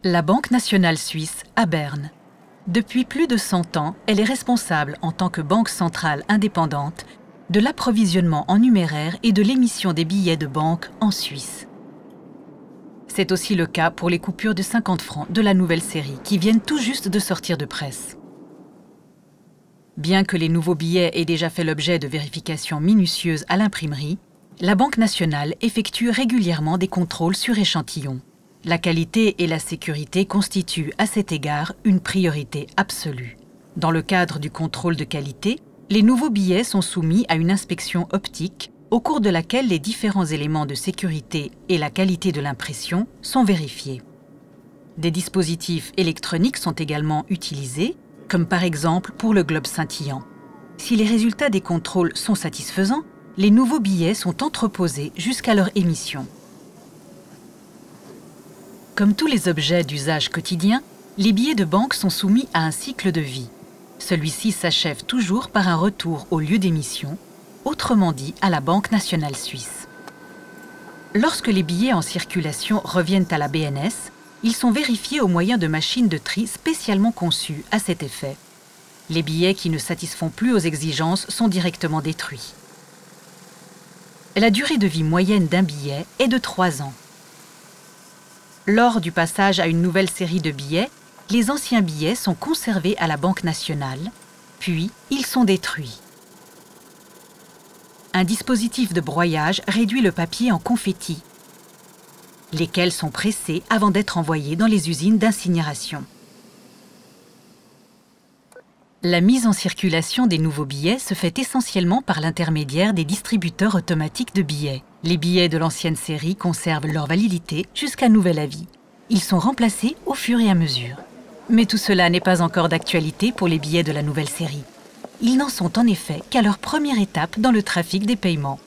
La Banque nationale suisse à Berne. Depuis plus de 100 ans, elle est responsable, en tant que banque centrale indépendante, de l'approvisionnement en numéraire et de l'émission des billets de banque en Suisse. C'est aussi le cas pour les coupures de 50 francs de la nouvelle série qui viennent tout juste de sortir de presse. Bien que les nouveaux billets aient déjà fait l'objet de vérifications minutieuses à l'imprimerie, la Banque nationale effectue régulièrement des contrôles sur échantillons. La qualité et la sécurité constituent à cet égard une priorité absolue. Dans le cadre du contrôle de qualité, les nouveaux billets sont soumis à une inspection optique au cours de laquelle les différents éléments de sécurité et la qualité de l'impression sont vérifiés. Des dispositifs électroniques sont également utilisés, comme par exemple pour le globe scintillant. Si les résultats des contrôles sont satisfaisants, les nouveaux billets sont entreposés jusqu'à leur émission. Comme tous les objets d'usage quotidien, les billets de banque sont soumis à un cycle de vie. Celui-ci s'achève toujours par un retour au lieu d'émission, autrement dit à la Banque nationale suisse. Lorsque les billets en circulation reviennent à la BNS, ils sont vérifiés au moyen de machines de tri spécialement conçues à cet effet. Les billets qui ne satisfont plus aux exigences sont directement détruits. La durée de vie moyenne d'un billet est de 3 ans. Lors du passage à une nouvelle série de billets, les anciens billets sont conservés à la Banque nationale, puis ils sont détruits. Un dispositif de broyage réduit le papier en confettis, lesquels sont pressés avant d'être envoyés dans les usines d'incinération. La mise en circulation des nouveaux billets se fait essentiellement par l'intermédiaire des distributeurs automatiques de billets. Les billets de l'ancienne série conservent leur validité jusqu'à nouvel avis. Ils sont remplacés au fur et à mesure. Mais tout cela n'est pas encore d'actualité pour les billets de la nouvelle série. Ils n'en sont en effet qu'à leur première étape dans le trafic des paiements.